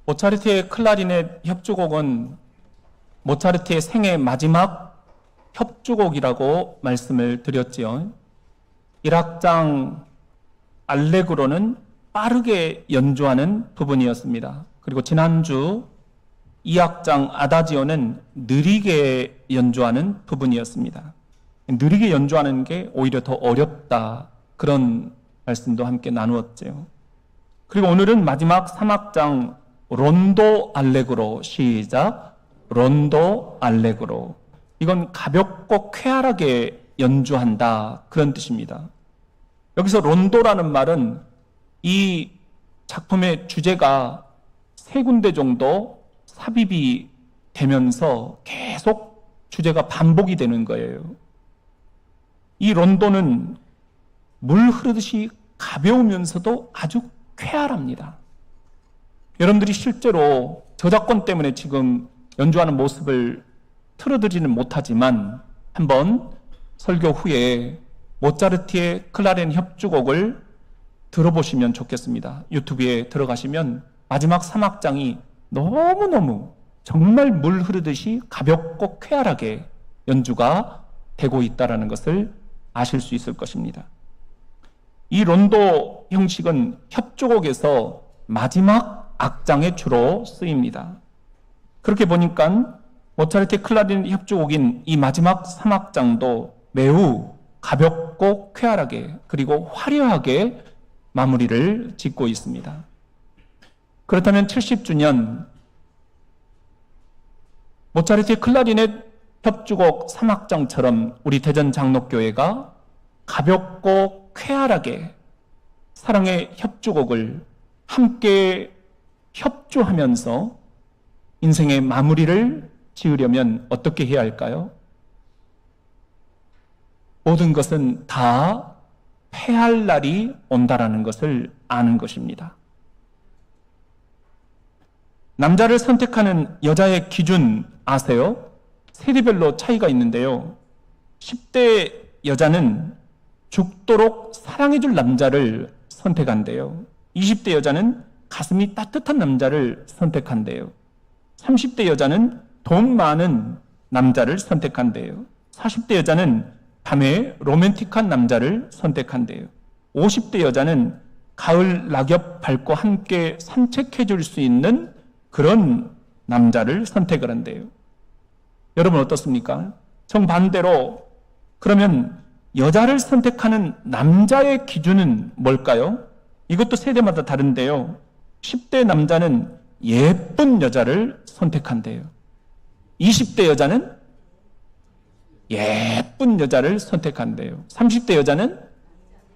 모차르트의 클라리넷 협주곡은 모차르트의 생애 마지막 협주곡이라고 말씀을 드렸지요. 1악장 알레그로는 빠르게 연주하는 부분이었습니다. 그리고 지난주 2악장 아다지오는 느리게 연주하는 부분이었습니다. 느리게 연주하는 게 오히려 더 어렵다, 그런 말씀도 함께 나누었죠. 그리고 오늘은 마지막 3악장 론도 알레그로, 시작. 론도 알레그로. 이건 가볍고 쾌활하게 연주한다, 그런 뜻입니다. 여기서 론도라는 말은 이 작품의 주제가 3군데 정도 삽입이 되면서 계속 주제가 반복이 되는 거예요. 이 론도는 물 흐르듯이 가벼우면서도 아주 쾌활합니다. 여러분들이 실제로 저작권 때문에 지금 연주하는 모습을 틀어드리는 못하지만 한번 설교 후에 모차르트의 클라리넷 협주곡을 들어보시면 좋겠습니다. 유튜브에 들어가시면 마지막 3악장이 너무너무 정말 물 흐르듯이 가볍고 쾌활하게 연주가 되고 있다는 것을 아실 수 있을 것입니다. 이 론도 형식은 협주곡에서 마지막 악장에 주로 쓰입니다. 그렇게 보니까 모차르트의 클라리넷 협주곡인 이 마지막 3악장도 매우 가볍고 쾌활하게 그리고 화려하게 마무리를 짓고 있습니다. 그렇다면 70주년 모차르트의 클라리넷 협주곡 3악장처럼 우리 대전 장로교회가 가볍고 쾌활하게 사랑의 협주곡을 함께 협주하면서 인생의 마무리를 지으려면 어떻게 해야 할까요? 모든 것은 다 패할 날이 온다라는 것을 아는 것입니다. 남자를 선택하는 여자의 기준 아세요? 세대별로 차이가 있는데요. 10대 여자는 죽도록 사랑해줄 남자를 선택한대요. 20대 여자는 가슴이 따뜻한 남자를 선택한대요. 30대 여자는 돈 많은 남자를 선택한대요. 40대 여자는 밤에 로맨틱한 남자를 선택한대요. 50대 여자는 가을 낙엽 밟고 함께 산책해 줄 수 있는 그런 남자를 선택을 한대요. 여러분 어떻습니까? 정반대로 그러면 여자를 선택하는 남자의 기준은 뭘까요? 이것도 세대마다 다른데요. 10대 남자는 예쁜 여자를 선택한대요. 20대 여자는 예쁜 여자를 선택한대요. 30대 여자는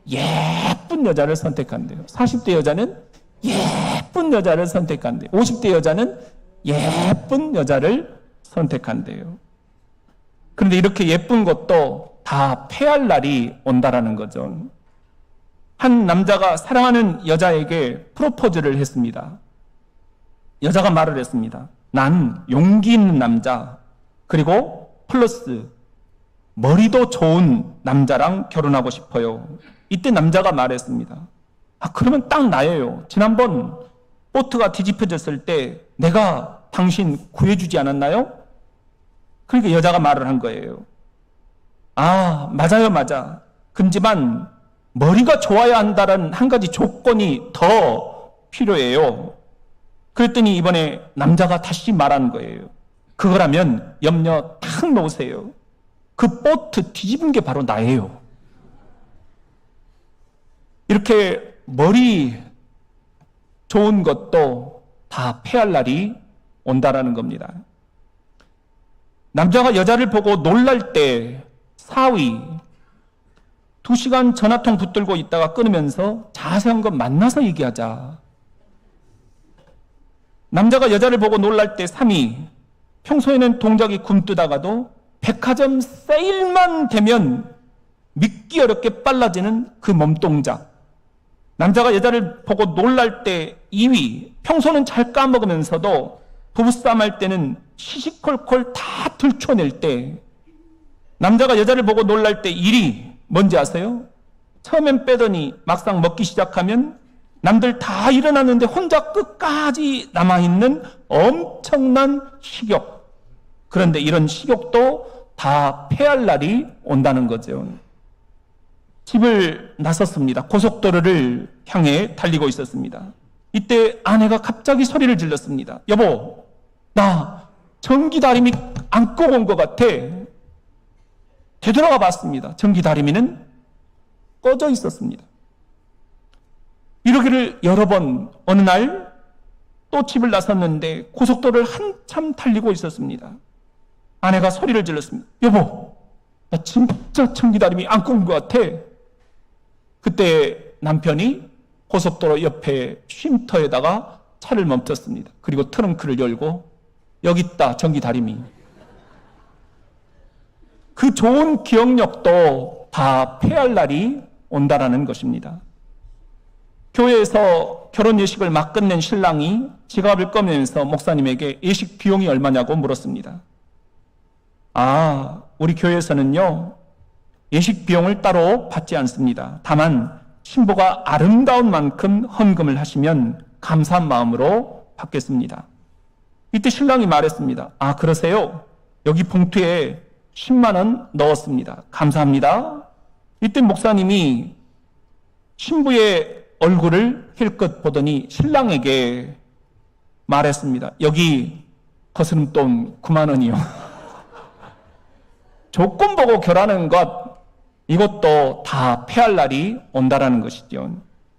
예쁜 여자를 선택한대요. 40대 여자는 예쁜 여자를 선택한대요. 50대 여자는 예쁜 여자를 선택한대요. 그런데 이렇게 예쁜 것도 다 패할 날이 온다라는 거죠. 한 남자가 사랑하는 여자에게 프로포즈를 했습니다. 여자가 말을 했습니다. 난 용기 있는 남자, 그리고 플러스 머리도 좋은 남자랑 결혼하고 싶어요. 이때 남자가 말했습니다. 그러면 딱 나예요. 지난번 보트가 뒤집혀졌을 때 내가 당신 구해주지 않았나요? 그러니까 여자가 말을 한 거예요. 맞아요, 맞아. 근지만 머리가 좋아야 한다는 한 가지 조건이 더 필요해요. 그랬더니 이번에 남자가 다시 말한 거예요. 그거라면 염려 탁 놓으세요. 그 보트 뒤집은 게 바로 나예요. 이렇게 머리 좋은 것도 다 패할 날이 온다라는 겁니다. 남자가 여자를 보고 놀랄 때 4위 2시간 전화통 붙들고 있다가 끊으면서 자세한 건 만나서 얘기하자. 남자가 여자를 보고 놀랄 때 3위 평소에는 동작이 굼뜨다가도 백화점 세일만 되면 믿기 어렵게 빨라지는 그 몸동작. 남자가 여자를 보고 놀랄 때 2위 평소는 잘 까먹으면서도 부부싸움 할 때는 시시콜콜 다 들춰낼 때. 남자가 여자를 보고 놀랄 때 1위 뭔지 아세요? 처음엔 빼더니 막상 먹기 시작하면 남들 다 일어났는데 혼자 끝까지 남아있는 엄청난 식욕. 그런데 이런 식욕도 다 패할 날이 온다는 거죠. 집을 나섰습니다. 고속도로를 향해 달리고 있었습니다. 이때 아내가 갑자기 소리를 질렀습니다. 여보, 나 전기다리미 안고 온 것 같아. 되돌아가 봤습니다. 전기다리미는 꺼져 있었습니다. 이러기를 여러 번, 어느 날 또 집을 나섰는데 고속도로를 한참 달리고 있었습니다. 아내가 소리를 질렀습니다. 여보, 나 진짜 전기다리미 안고 온 것 같아. 그때 남편이 고속도로 옆에 쉼터에다가 차를 멈췄습니다. 그리고 트렁크를 열고 여기 있다, 전기다리미. 그 좋은 기억력도 다 패할 날이 온다라는 것입니다. 교회에서 결혼 예식을 막 끝낸 신랑이 지갑을 꺼내면서 목사님에게 예식 비용이 얼마냐고 물었습니다. 우리 교회에서는요, 예식 비용을 따로 받지 않습니다. 다만 신부가 아름다운 만큼 헌금을 하시면 감사한 마음으로 받겠습니다. 이때 신랑이 말했습니다. 그러세요? 여기 봉투에 10만 원 넣었습니다. 감사합니다. 이때 목사님이 신부의 얼굴을 힐끗 보더니 신랑에게 말했습니다. 여기 거스름돈 9만 원이요. 조건 보고 결하는 것, 이것도 다 패할 날이 온다라는 것이죠.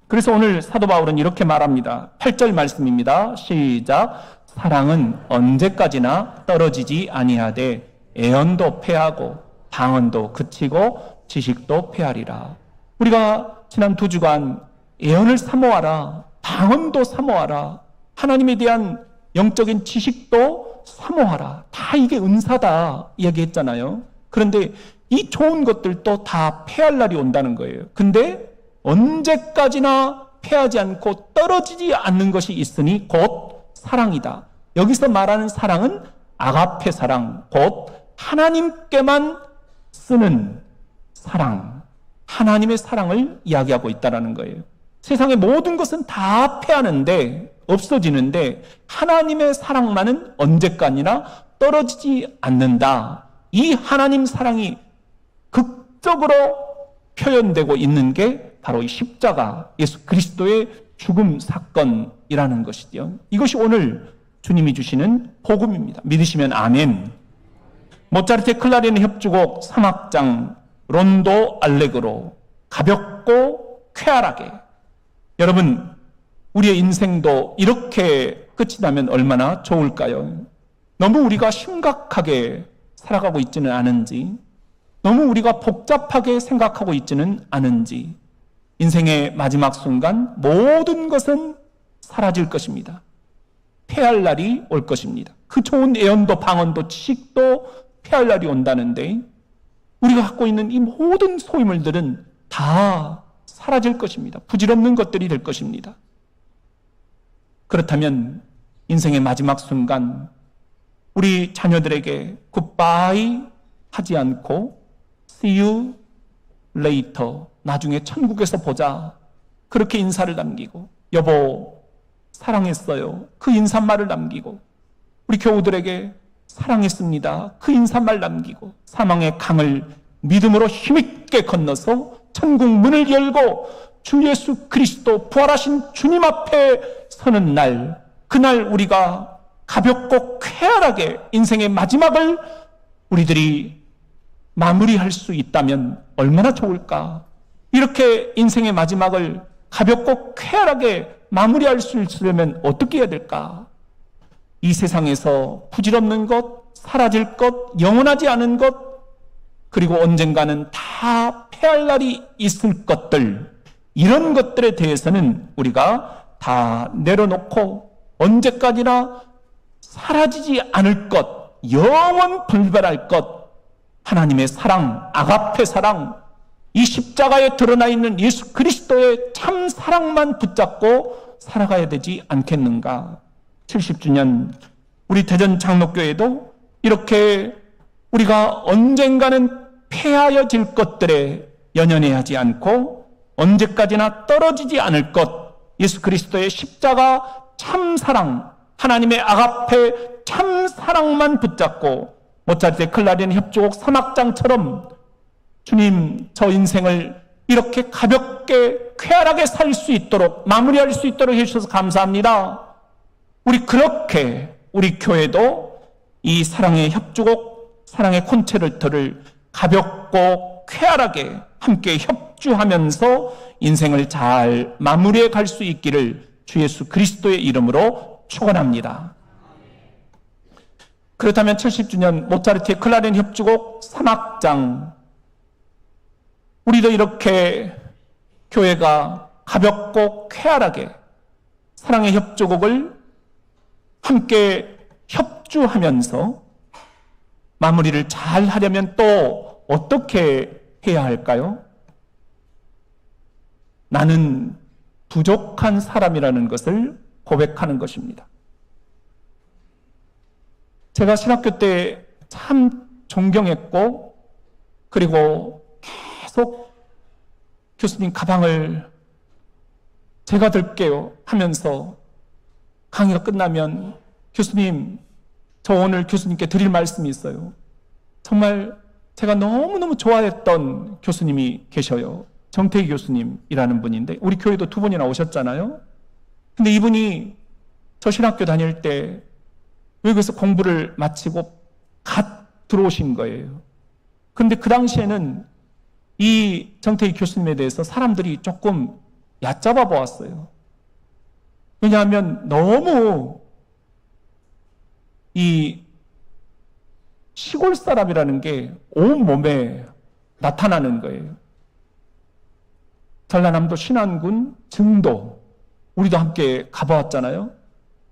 그래서 오늘 사도 바울은 이렇게 말합니다. 8절 말씀입니다. 시작. 사랑은 언제까지나 떨어지지 아니하되 애언도 패하고 방언도 그치고 지식도 패하리라. 우리가 지난 2주간 애언을 사모하라, 방언도 사모하라, 하나님에 대한 영적인 지식도 사모하라. 다 이게 은사다 얘기했잖아요. 그런데 이 좋은 것들도 다 패할 날이 온다는 거예요. 근데 언제까지나 패하지 않고 떨어지지 않는 것이 있으니 곧 사랑이다. 여기서 말하는 사랑은 아가페 사랑, 곧 하나님께만 쓰는 사랑, 하나님의 사랑을 이야기하고 있다는 거예요. 세상의 모든 것은 다 패하는데, 없어지는데 하나님의 사랑만은 언제까지나 떨어지지 않는다. 이 하나님 사랑이 극적으로 표현되고 있는 게 바로 이 십자가, 예수 그리스도의 죽음 사건이라는 것이죠. 이것이 오늘 주님이 주시는 복음입니다. 믿으시면 아멘. 모차르트의 클라리넷 협주곡 3악장 론도 알레그로, 가볍고 쾌활하게. 여러분, 우리의 인생도 이렇게 끝이 나면 얼마나 좋을까요? 너무 우리가 심각하게 살아가고 있지는 않은지, 너무 우리가 복잡하게 생각하고 있지는 않은지, 인생의 마지막 순간 모든 것은 사라질 것입니다. 패할 날이 올 것입니다. 그 좋은 애언도 방언도 지식도 패할 날이 온다는데, 우리가 갖고 있는 이 모든 소유물들은 다 사라질 것입니다. 부질없는 것들이 될 것입니다. 그렇다면 인생의 마지막 순간 우리 자녀들에게 굿바이 하지 않고 see you later, 나중에 천국에서 보자, 그렇게 인사를 남기고, 여보 사랑했어요, 그 인사말을 남기고, 우리 교우들에게 사랑했습니다, 그 인사말 남기고, 사망의 강을 믿음으로 힘있게 건너서 천국 문을 열고 주 예수 그리스도 부활하신 주님 앞에 서는 날, 그날 우리가 가볍고 쾌활하게 인생의 마지막을 우리들이 마무리할 수 있다면 얼마나 좋을까? 이렇게 인생의 마지막을 가볍고 쾌활하게 마무리할 수 있으려면 어떻게 해야 될까? 이 세상에서 부질없는 것, 사라질 것, 영원하지 않은 것, 그리고 언젠가는 다 패할 날이 있을 것들, 이런 것들에 대해서는 우리가 다 내려놓고 언제까지나 사라지지 않을 것, 영원 불변할 것, 하나님의 사랑, 아가페 사랑, 이 십자가에 드러나 있는 예수 그리스도의 참 사랑만 붙잡고 살아가야 되지 않겠는가? 70주년 우리 대전 장로교회도 이렇게 우리가 언젠가는 패하여질 것들에 연연해 하지 않고 언제까지나 떨어지지 않을 것, 예수 그리스도의 십자가 참 사랑, 하나님의 아가페 참 사랑만 붙잡고 모차르트의 클라리넷 협주곡 3악장처럼 주님, 저 인생을 이렇게 가볍게 쾌활하게 살 수 있도록, 마무리할 수 있도록 해주셔서 감사합니다. 우리 그렇게 우리 교회도 이 사랑의 협주곡, 사랑의 콘체르토를 가볍고 쾌활하게 함께 협주하면서 인생을 잘 마무리해 갈 수 있기를 주 예수 그리스도의 이름으로 축원합니다. 그렇다면 70주년 모차르트의 클라리넷 협주곡 3악장, 우리도 이렇게 교회가 가볍고 쾌활하게 사랑의 협주곡을 함께 협주하면서 마무리를 잘 하려면 또 어떻게 해야 할까요? 나는 부족한 사람이라는 것을 고백하는 것입니다. 제가 신학교 때 참 존경했고, 그리고 계속 교수님 가방을 제가 들게요 하면서 강의가 끝나면, 교수님, 저 오늘 교수님께 드릴 말씀이 있어요. 정말 제가 너무너무 좋아했던 교수님이 계셔요. 정태희 교수님이라는 분인데, 우리 교회도 2번이나 오셨잖아요. 근데 이분이 저 신학교 다닐 때 외국에서 공부를 마치고 갓 들어오신 거예요. 그런데 그 당시에는 이 정태희 교수님에 대해서 사람들이 조금 얕잡아 보았어요. 왜냐하면 너무 이 시골 사람이라는 게 온몸에 나타나는 거예요. 전라남도 신안군 증도, 우리도 함께 가보았잖아요.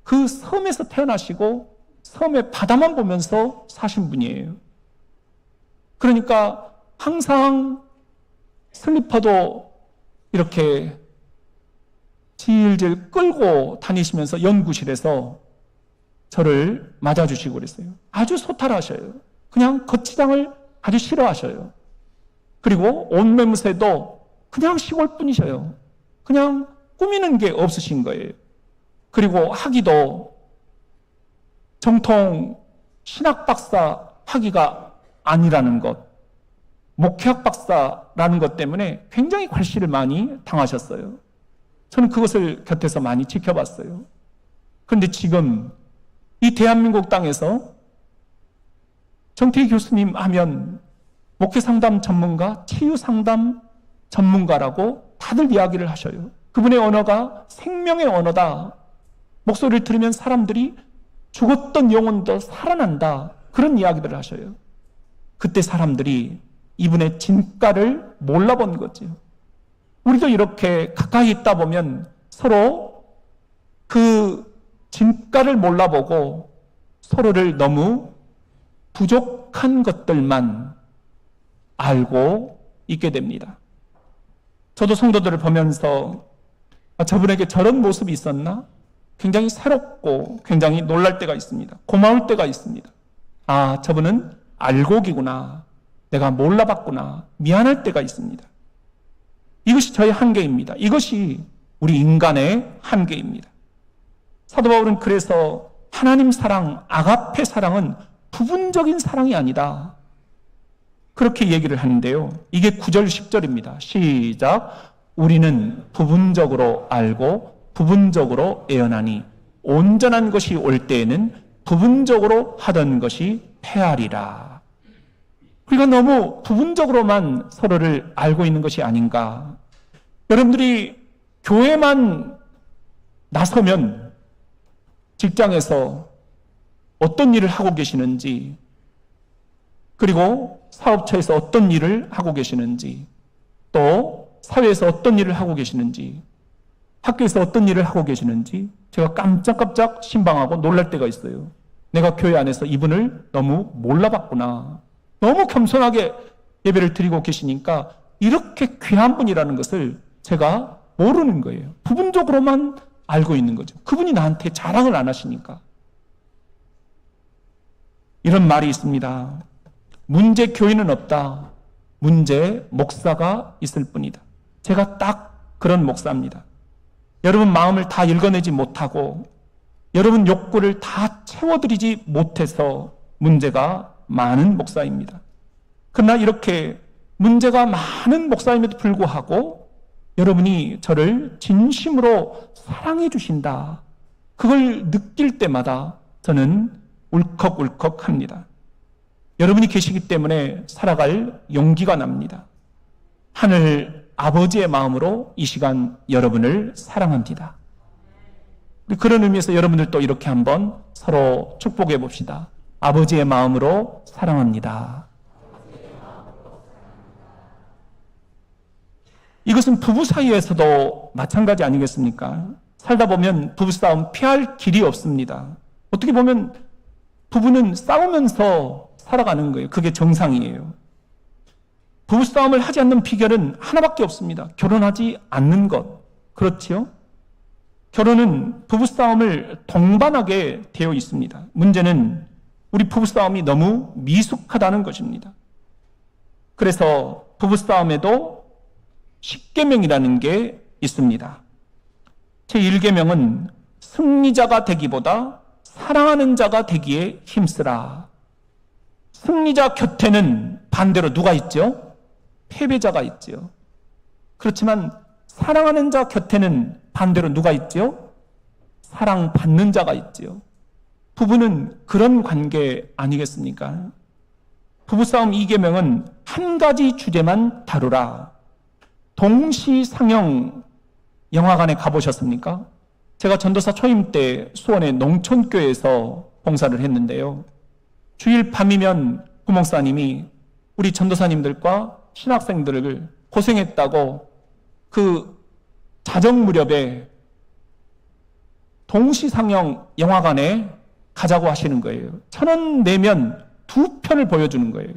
그 섬에서 태어나시고 섬의 바다만 보면서 사신 분이에요. 그러니까 항상 슬리퍼도 이렇게 질질 끌고 다니시면서 연구실에서 저를 맞아주시고 그랬어요. 아주 소탈하셔요. 그냥 거치장을 아주 싫어하셔요. 그리고 옷매무새도 그냥 시골 분이셔요. 그냥 꾸미는 게 없으신 거예요. 그리고 학위도 정통 신학 박사 학위가 아니라는 것, 목회학 박사라는 것 때문에 굉장히 괄시를 많이 당하셨어요. 저는 그것을 곁에서 많이 지켜봤어요. 그런데 지금 이 대한민국 땅에서 정태희 교수님 하면 목회 상담 전문가, 치유 상담 전문가라고 다들 이야기를 하셔요. 그분의 언어가 생명의 언어다. 목소리를 들으면 사람들이 죽었던 영혼도 살아난다. 그런 이야기들을 하셔요. 그때 사람들이 이분의 진가를 몰라본 거죠. 우리도 이렇게 가까이 있다 보면 서로 그 진가를 몰라보고 서로를 너무 부족한 것들만 알고 있게 됩니다. 저도 성도들을 보면서 저분에게 저런 모습이 있었나? 굉장히 새롭고 굉장히 놀랄 때가 있습니다. 고마울 때가 있습니다. 아, 저분은 알곡이구나. 내가 몰라봤구나. 미안할 때가 있습니다. 이것이 저의 한계입니다. 이것이 우리 인간의 한계입니다. 사도 바울은 그래서 하나님 사랑, 아가페 사랑은 부분적인 사랑이 아니다. 그렇게 얘기를 하는데요. 이게 9절, 10절입니다. 시작. 우리는 부분적으로 알고 부분적으로 애언하니 온전한 것이 올 때에는 부분적으로 하던 것이 패하리라. 우리가 너무 부분적으로만 서로를 알고 있는 것이 아닌가. 여러분들이 교회만 나서면 직장에서 어떤 일을 하고 계시는지, 그리고 사업처에서 어떤 일을 하고 계시는지, 또 사회에서 어떤 일을 하고 계시는지, 학교에서 어떤 일을 하고 계시는지 제가 깜짝깜짝 신방하고 놀랄 때가 있어요. 내가 교회 안에서 이분을 너무 몰라봤구나. 너무 겸손하게 예배를 드리고 계시니까 이렇게 귀한 분이라는 것을 제가 모르는 거예요. 부분적으로만 알고 있는 거죠. 그분이 나한테 자랑을 안 하시니까. 이런 말이 있습니다. 문제 교인은 없다. 문제 목사가 있을 뿐이다. 제가 딱 그런 목사입니다. 여러분 마음을 다 읽어내지 못하고 여러분 욕구를 다 채워드리지 못해서 문제가 많은 목사입니다. 그러나 이렇게 문제가 많은 목사임에도 불구하고 여러분이 저를 진심으로 사랑해 주신다. 그걸 느낄 때마다 저는 울컥울컥합니다. 여러분이 계시기 때문에 살아갈 용기가 납니다. 하늘 아버지의 마음으로 이 시간 여러분을 사랑합니다. 그런 의미에서 여러분들도 이렇게 한번 서로 축복해 봅시다. 아버지의 마음으로 사랑합니다. 이것은 부부 사이에서도 마찬가지 아니겠습니까? 살다 보면 부부싸움 피할 길이 없습니다. 어떻게 보면 부부는 싸우면서 살아가는 거예요. 그게 정상이에요. 부부싸움을 하지 않는 비결은 하나밖에 없습니다. 결혼하지 않는 것. 그렇지요? 결혼은 부부싸움을 동반하게 되어 있습니다. 문제는 우리 부부싸움이 너무 미숙하다는 것입니다. 그래서 부부싸움에도 10계명이라는 게 있습니다. 제1계명은 승리자가 되기보다 사랑하는 자가 되기에 힘쓰라. 승리자 곁에는 반대로 누가 있죠? 패배자가 있죠. 그렇지만 사랑하는 자 곁에는 반대로 누가 있죠? 사랑받는 자가 있죠. 부부는 그런 관계 아니겠습니까? 부부싸움 2계명은 한 가지 주제만 다루라. 동시상영 영화관에 가보셨습니까? 제가 전도사 초임 때 수원의 농촌교회에서 봉사를 했는데요. 주일 밤이면 부목사님이 우리 전도사님들과 신학생들을 고생했다고 그 자정 무렵에 동시상영 영화관에 가자고 하시는 거예요. 1,000원 내면 2편을 보여주는 거예요.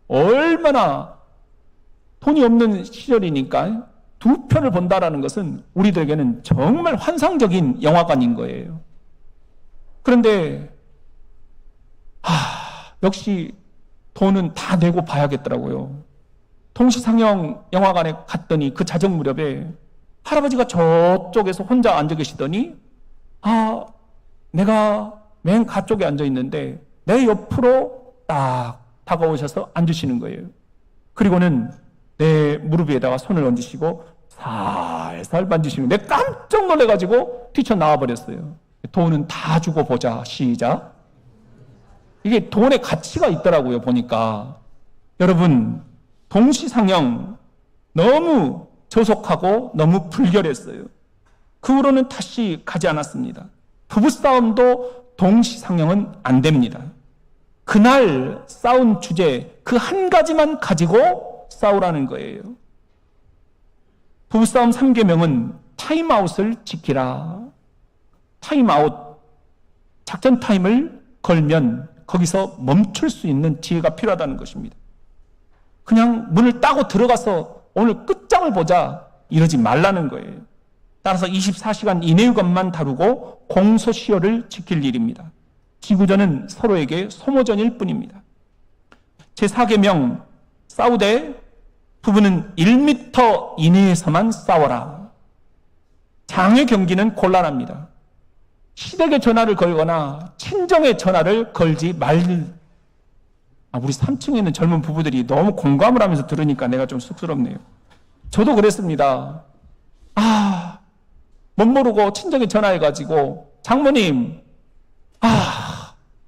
얼마나 돈이 없는 시절이니까 2편을 본다라는 것은 우리들에게는 정말 환상적인 영화관인 거예요. 그런데 역시 돈은 다 내고 봐야겠더라고요. 동시상영 영화관에 갔더니 그 자정 무렵에 할아버지가 저쪽에서 혼자 앉아 계시더니 내가 맨 가쪽에 앉아 있는데 내 옆으로 딱 다가오셔서 앉으시는 거예요. 그리고는 내 무릎 위에다가 손을 얹으시고 살살 만지시는 거예요. 내가 깜짝 놀라가지고 뛰쳐나와 버렸어요. 돈은 다 주고 보자. 시작. 이게 돈의 가치가 있더라고요. 보니까. 여러분, 동시상영 너무 저속하고 너무 불결했어요. 그 후로는 다시 가지 않았습니다. 부부싸움도 동시상영은 안 됩니다. 그날 싸운 주제 그 한 가지만 가지고 싸우라는 거예요. 부부싸움 3계명은 타임아웃을 지키라. 타임아웃, 작전 타임을 걸면 거기서 멈출 수 있는 지혜가 필요하다는 것입니다. 그냥 문을 따고 들어가서 오늘 끝장을 보자 이러지 말라는 거예요. 따라서 24시간 이내의 것만 다루고 공소시효를 지킬 일입니다. 지구전은 서로에게 소모전일 뿐입니다. 제4계명 싸우되 부부는 1m 이내에서만 싸워라. 장의 경기는 곤란합니다. 시댁에 전화를 걸거나 친정에 전화를 걸지 우리 3층에 있는 젊은 부부들이 너무 공감을 하면서 들으니까 내가 좀 쑥스럽네요. 저도 그랬습니다. 못 모르고 친정에 전화해가지고 장모님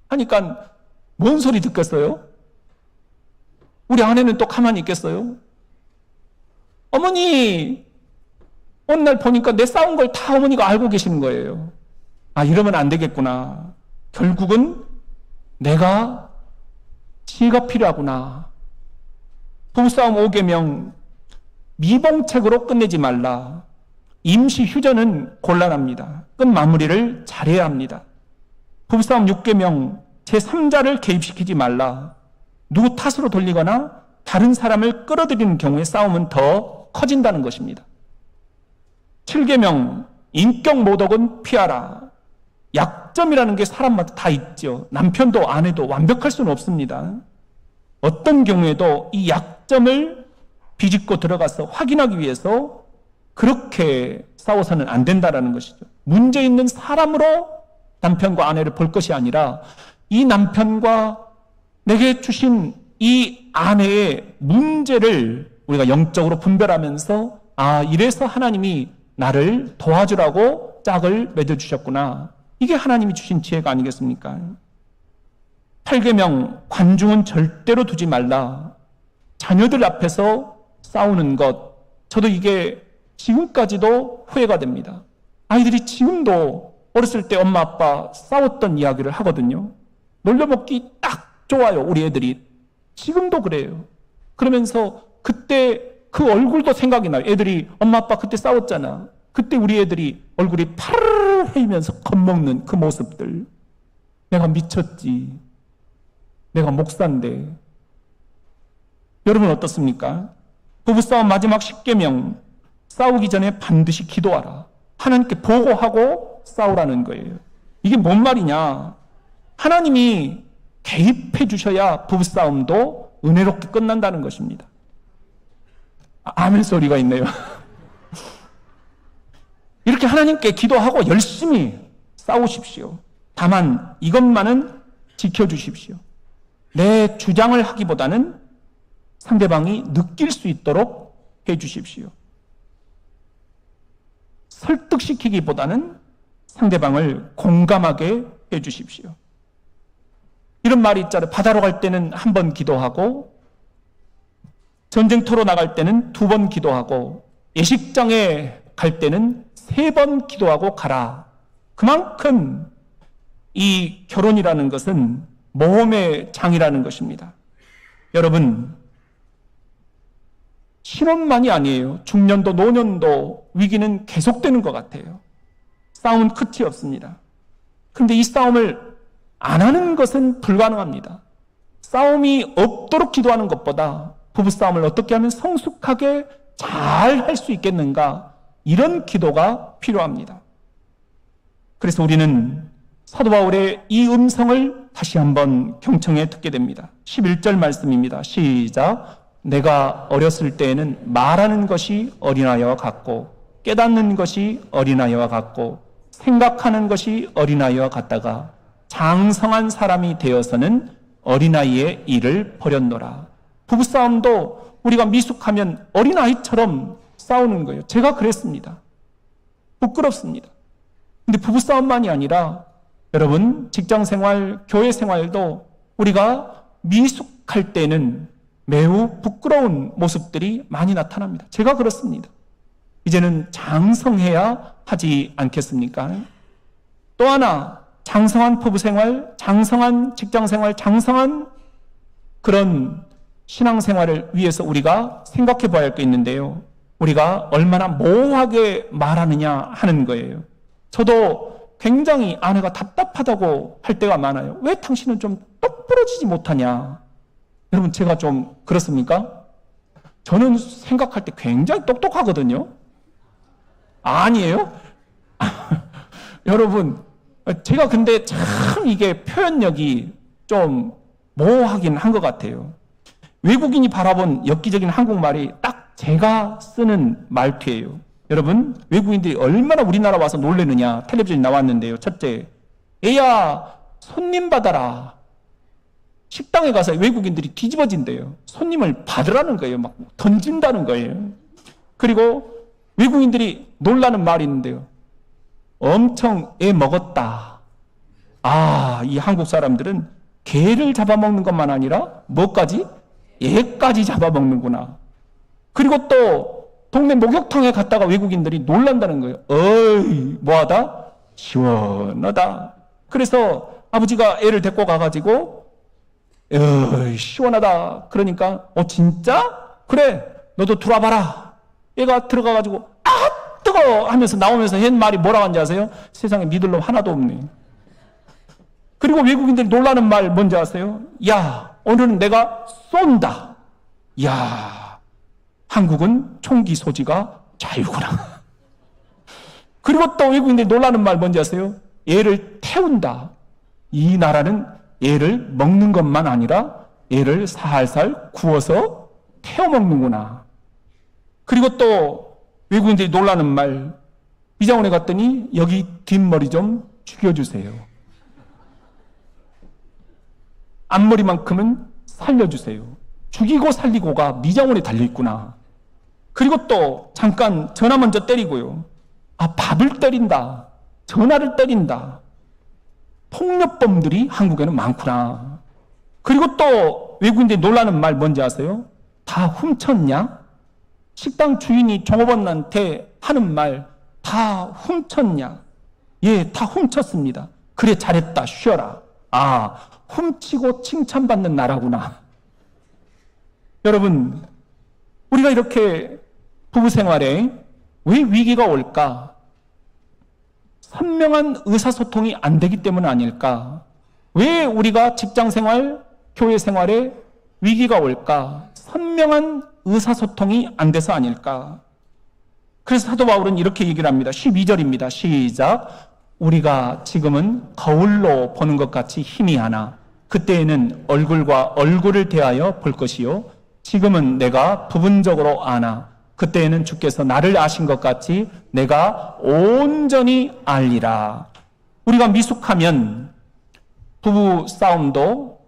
하니까 뭔 소리 듣겠어요? 우리 아내는 또 가만히 있겠어요? 어머니 어느 날 보니까 내 싸운 걸 다 어머니가 알고 계시는 거예요. 이러면 안 되겠구나. 결국은 내가 지혜가 필요하구나. 부부싸움 5계명 미봉책으로 끝내지 말라. 임시 휴전은 곤란합니다. 끝 마무리를 잘해야 합니다. 부부싸움 6계명 제3자를 개입시키지 말라. 누구 탓으로 돌리거나 다른 사람을 끌어들이는 경우에 싸움은 더 커진다는 것입니다. 7계명 인격 모독은 피하라. 약점이라는 게 사람마다 다 있죠. 남편도 아내도 완벽할 수는 없습니다. 어떤 경우에도 이 약점을 비집고 들어가서 확인하기 위해서 그렇게 싸워서는 안 된다라는 것이죠. 문제 있는 사람으로 남편과 아내를 볼 것이 아니라 이 남편과 내게 주신 이 아내의 문제를 우리가 영적으로 분별하면서 이래서 하나님이 나를 도와주라고 짝을 맺어주셨구나. 이게 하나님이 주신 지혜가 아니겠습니까? 8계명 관중은 절대로 두지 말라. 자녀들 앞에서 싸우는 것, 저도 이게 지금까지도 후회가 됩니다. 아이들이 지금도 어렸을 때 엄마 아빠 싸웠던 이야기를 하거든요. 놀려먹기 딱 좋아요, 우리 애들이. 지금도 그래요. 그러면서 그때 그 얼굴도 생각이 나요. 애들이 엄마 아빠 그때 싸웠잖아. 그때 우리 애들이 얼굴이 파르르해지면서 겁먹는 그 모습들. 내가 미쳤지. 내가 목사인데. 여러분 어떻습니까? 부부싸움 마지막 10계명, 싸우기 전에 반드시 기도하라. 하나님께 보고하고 싸우라는 거예요. 이게 뭔 말이냐? 하나님이 개입해 주셔야 부부싸움도 은혜롭게 끝난다는 것입니다. 아멘 소리가 있네요. 이렇게 하나님께 기도하고 열심히 싸우십시오. 다만 이것만은 지켜주십시오. 내 주장을 하기보다는 상대방이 느낄 수 있도록 해주십시오. 설득시키기보다는 상대방을 공감하게 해주십시오. 이런 말이 있잖아요. 바다로 갈 때는 한 번 기도하고 전쟁터로 나갈 때는 2번 기도하고 예식장에 갈 때는 3번 기도하고 가라. 그만큼 이 결혼이라는 것은 모험의 장이라는 것입니다. 여러분, 신혼만이 아니에요. 중년도 노년도 위기는 계속되는 것 같아요. 싸움은 끝이 없습니다. 그런데 이 싸움을 안 하는 것은 불가능합니다. 싸움이 없도록 기도하는 것보다 부부싸움을 어떻게 하면 성숙하게 잘 할 수 있겠는가, 이런 기도가 필요합니다. 그래서 우리는 사도 바울의 이 음성을 다시 한번 경청해 듣게 됩니다. 11절 말씀입니다. 시작. 내가 어렸을 때에는 말하는 것이 어린아이와 같고 깨닫는 것이 어린아이와 같고 생각하는 것이 어린아이와 같다가 장성한 사람이 되어서는 어린아이의 일을 버렸노라. 부부싸움도 우리가 미숙하면 어린아이처럼 싸우는 거예요. 제가 그랬습니다. 부끄럽습니다. 근데 부부싸움만이 아니라 여러분 직장생활, 교회생활도 우리가 미숙할 때는 매우 부끄러운 모습들이 많이 나타납니다. 제가 그렇습니다. 이제는 장성해야 하지 않겠습니까? 또 하나, 장성한 부부생활, 장성한 직장생활, 장성한 그런 신앙생활을 위해서 우리가 생각해 봐야 할 게 있는데요. 우리가 얼마나 모호하게 말하느냐 하는 거예요. 저도 굉장히 아내가 답답하다고 할 때가 많아요. 왜 당신은 좀 똑부러지지 못하냐? 여러분, 제가 좀 그렇습니까? 저는 생각할 때 굉장히 똑똑하거든요. 아니에요? 여러분, 제가 근데 참 이게 표현력이 좀 모호하긴 한 것 같아요. 외국인이 바라본 엽기적인 한국말이 딱 제가 쓰는 말투예요. 여러분, 외국인들이 얼마나 우리나라 와서 놀래느냐. 텔레비전에 나왔는데요. 첫째, 애야 손님 받아라. 식당에 가서 외국인들이 뒤집어진대요. 손님을 받으라는 거예요. 막 던진다는 거예요. 그리고 외국인들이 놀라는 말이 있는데요. 엄청 애 먹었다. 이 한국 사람들은 개를 잡아먹는 것만 아니라 뭐까지? 애까지 잡아먹는구나. 그리고 또 동네 목욕탕에 갔다가 외국인들이 놀란다는 거예요. 어이, 뭐하다? 시원하다. 그래서 아버지가 애를 데리고 가가지고 어이, 시원하다. 그러니까 진짜? 그래, 너도 들어와봐라. 얘가 들어가가지고 뜨거워 하면서 나오면서 했 말이 뭐라고 하는지 아세요? 세상에 믿을 놈 하나도 없네. 그리고 외국인들이 놀라는 말 뭔지 아세요? 야, 오늘은 내가 쏜다. 야, 한국은 총기 소지가 자유구나. 그리고 또 외국인들이 놀라는 말 뭔지 아세요? 얘를 태운다. 이 나라는 얘를 먹는 것만 아니라 얘를 살살 구워서 태워 먹는구나. 그리고 또 외국인들이 놀라는 말, 미장원에 갔더니 여기 뒷머리 좀 죽여주세요. 앞머리만큼은 살려주세요. 죽이고 살리고가 미장원에 달려있구나. 그리고 또 잠깐 전화 먼저 때리고요. 밥을 때린다. 전화를 때린다. 폭력범들이 한국에는 많구나. 그리고 또 외국인들이 놀라는 말 뭔지 아세요? 다 훔쳤냐? 식당 주인이 종업원한테 하는 말, 다 훔쳤냐? 예, 다 훔쳤습니다. 그래, 잘했다, 쉬어라. 훔치고 칭찬받는 나라구나. 여러분, 우리가 이렇게 부부 생활에 왜 위기가 올까? 선명한 의사소통이 안 되기 때문 아닐까? 왜 우리가 직장 생활, 교회 생활에 위기가 올까? 선명한 의사소통이 안 돼서 아닐까? 그래서 사도 바울은 이렇게 얘기를 합니다. 12절입니다. 시작. 우리가 지금은 거울로 보는 것 같이 희미하나 그때에는 얼굴과 얼굴을 대하여 볼 것이요. 지금은 내가 부분적으로 아나 그때에는 주께서 나를 아신 것 같이 내가 온전히 알리라. 우리가 미숙하면 부부 싸움도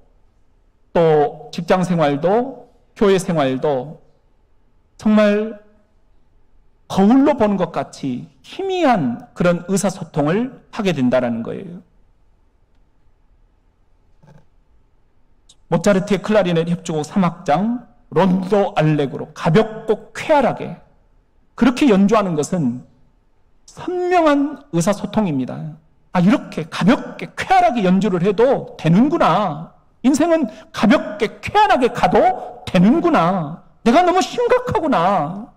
또 직장 생활도 교회 생활도 정말 거울로 보는 것 같이 희미한 그런 의사소통을 하게 된다는 거예요. 모차르트의 클라리넷 협주곡 3악장 론도 알레그로 가볍고 쾌활하게 그렇게 연주하는 것은 선명한 의사소통입니다. 이렇게 가볍게 쾌활하게 연주를 해도 되는구나. 인생은 가볍게 쾌활하게 가도 되는구나. 내가 너무 심각하구나.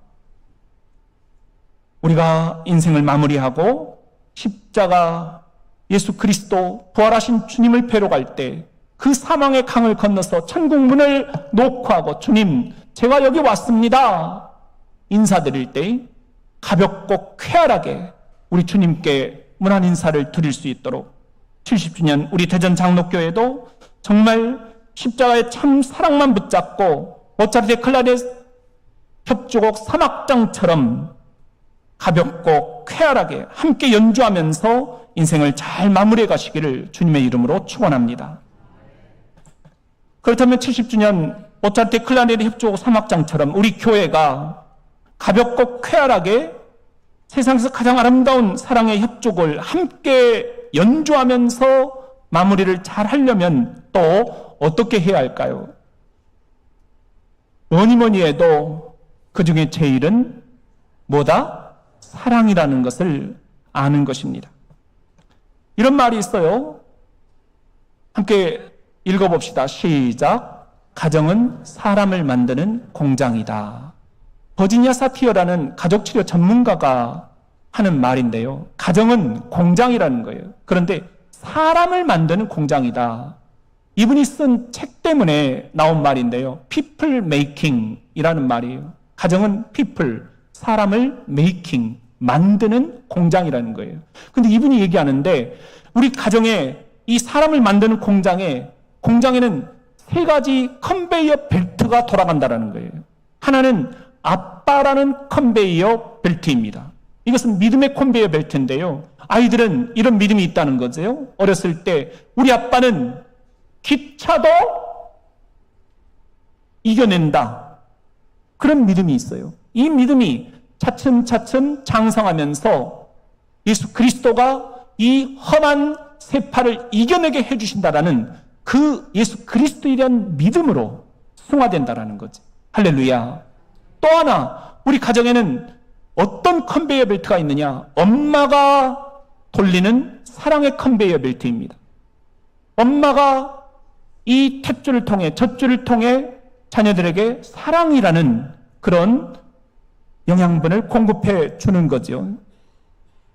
우리가 인생을 마무리하고 십자가 예수 그리스도 부활하신 주님을 뵈러 갈 때 그 사망의 강을 건너서 천국 문을 노크하고 주님 제가 여기 왔습니다 인사드릴 때 가볍고 쾌활하게 우리 주님께 문안 인사를 드릴 수 있도록 70주년 우리 대전 장로교회도 정말 십자가의 참 사랑만 붙잡고 모차르트의 클라리넷 협주곡 3악장처럼 가볍고 쾌활하게 함께 연주하면서 인생을 잘 마무리해 가시기를 주님의 이름으로 축원합니다. 그렇다면 70주년 모차르트의 클라리넷 협주곡 3악장처럼 우리 교회가 가볍고 쾌활하게 세상에서 가장 아름다운 사랑의 협주곡을 함께 연주하면서 마무리를 잘 하려면 또 어떻게 해야 할까요? 뭐니 해도 그 중에 제일은 뭐다? 사랑이라는 것을 아는 것입니다. 이런 말이 있어요. 함께 읽어봅시다. 시작. 가정은 사람을 만드는 공장이다. 버지니아 사티어라는 가족치료 전문가가 하는 말인데요. 가정은 공장이라는 거예요. 그런데 사람을 만드는 공장이다. 이분이 쓴 책 때문에 나온 말인데요. people making이라는 말이에요. 가정은 people, 사람을 making, 만드는 공장이라는 거예요. 근데 이분이 얘기하는데 우리 가정에 이 사람을 만드는 공장에는 세 가지 컨베이어 벨트가 돌아간다는 거예요. 하나는 아빠라는 컨베이어 벨트입니다. 이것은 믿음의 컨베이어 벨트인데요. 아이들은 이런 믿음이 있다는 거죠. 어렸을 때 우리 아빠는 기차도 이겨낸다. 그런 믿음이 있어요. 이 믿음이 차츰차츰 장성하면서 예수 그리스도가 이 험한 세파를 이겨내게 해주신다라는 그 예수 그리스도에 대한 믿음으로 승화된다라는 거지. 할렐루야. 또 하나 우리 가정에는 어떤 컨베이어 벨트가 있느냐? 엄마가 돌리는 사랑의 컨베이어 벨트입니다. 엄마가 이 탯줄을 통해 젖줄을 통해 자녀들에게 사랑이라는 그런 영양분을 공급해 주는 거죠.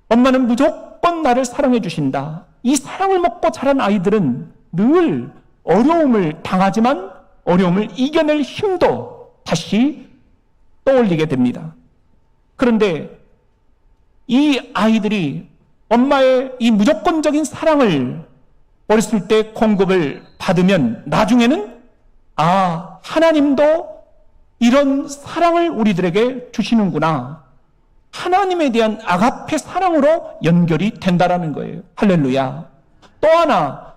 엄마는 무조건 나를 사랑해 주신다. 이 사랑을 먹고 자란 아이들은 늘 어려움을 당하지만 어려움을 이겨낼 힘도 다시 떠올리게 됩니다. 그런데 이 아이들이 엄마의 이 무조건적인 사랑을 어렸을 때 공급을 받으면 나중에는 하나님도 이런 사랑을 우리들에게 주시는구나. 하나님에 대한 아가페 사랑으로 연결이 된다라는 거예요. 할렐루야. 또 하나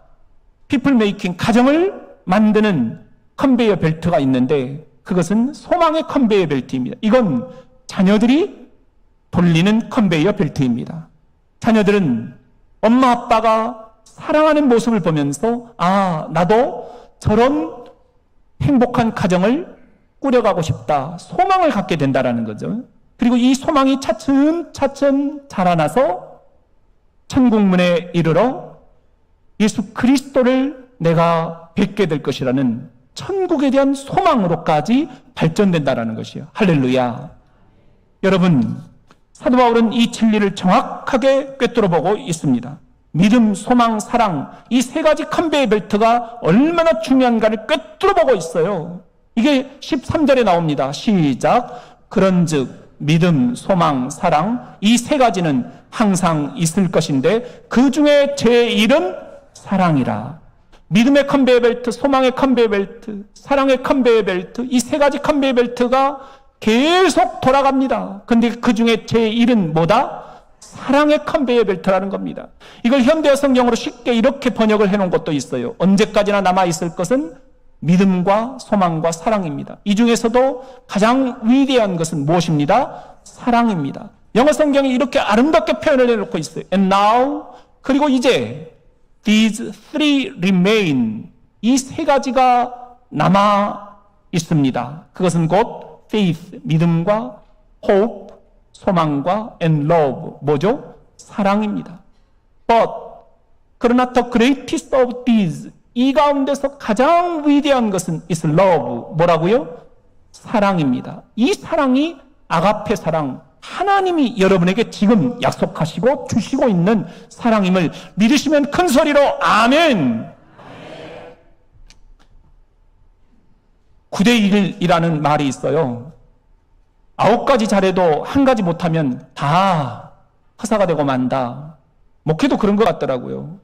피플 메이킹, 가정을 만드는 컨베이어 벨트가 있는데 그것은 소망의 컨베이어 벨트입니다. 이건 자녀들이 돌리는 컨베이어 벨트입니다. 자녀들은 엄마 아빠가 사랑하는 모습을 보면서 나도 저런 행복한 가정을 꾸려가고 싶다, 소망을 갖게 된다라는 거죠. 그리고 이 소망이 차츰차츰 자라나서 천국문에 이르러 예수 그리스도를 내가 뵙게 될 것이라는 천국에 대한 소망으로까지 발전된다라는 것이에요. 할렐루야. 여러분, 사도 바울은 이 진리를 정확하게 꿰뚫어 보고 있습니다. 믿음, 소망, 사랑, 이 세 가지 컨베이어 벨트가 얼마나 중요한가를 꿰뚫어 보고 있어요. 이게 13절에 나옵니다. 시작. 그런즉 믿음, 소망, 사랑, 이 세 가지는 항상 있을 것인데 그 중에 제1은 사랑이라. 믿음의 컨베이어 벨트, 소망의 컨베이어 벨트, 사랑의 컨베이어 벨트, 이 세 가지 컨베이어 벨트가 계속 돌아갑니다. 근데 그 중에 제1은 뭐다? 사랑의 컨베이어 벨트라는 겁니다. 이걸 현대어 성경으로 쉽게 이렇게 번역을 해놓은 것도 있어요. 언제까지나 남아있을 것은 믿음과 소망과 사랑입니다. 이 중에서도 가장 위대한 것은 무엇입니다? 사랑입니다. 영어 성경이 이렇게 아름답게 표현을 해놓고 있어요. And now, 그리고 이제 these three remain, 이 세 가지가 남아 있습니다. 그것은 곧 faith, 믿음과 hope, 소망과 and love, 뭐죠? 사랑입니다. But, 그러나 the greatest of these, 이 가운데서 가장 위대한 것은 is love, 뭐라고요? 사랑입니다. 이 사랑이 아가페 사랑, 하나님이 여러분에게 지금 약속하시고 주시고 있는 사랑임을 믿으시면 큰 소리로 아멘! 9대1이라는 말이 있어요. 9가지 잘해도 1가지 못하면 다 허사가 되고 만다. 목회도 그런 것 같더라고요.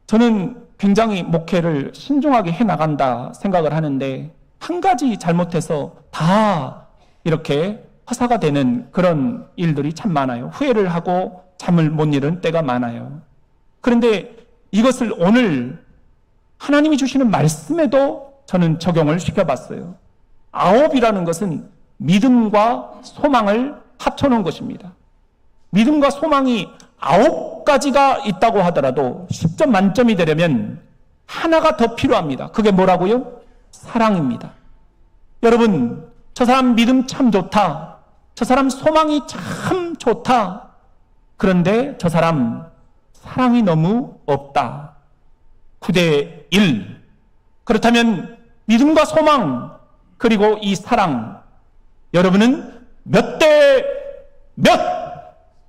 저는 굉장히 목회를 신중하게 해나간다 생각을 하는데 1가지 잘못해서 다 이렇게 허사가 되는 그런 일들이 참 많아요. 후회를 하고 잠을 못 이루는 때가 많아요. 그런데 이것을 오늘 하나님이 주시는 말씀에도 저는 적용을 시켜봤어요. 9이라는 것은 믿음과 소망을 합쳐놓은 것입니다. 믿음과 소망이 9가지가 있다고 하더라도 10점 만점이 되려면 하나가 더 필요합니다. 그게 뭐라고요? 사랑입니다. 여러분, 저 사람 믿음 참 좋다. 저 사람 소망이 참 좋다. 그런데 저 사람 사랑이 너무 없다. 9대1. 그렇다면 믿음과 소망 그리고 이 사랑, 여러분은 몇 대 몇?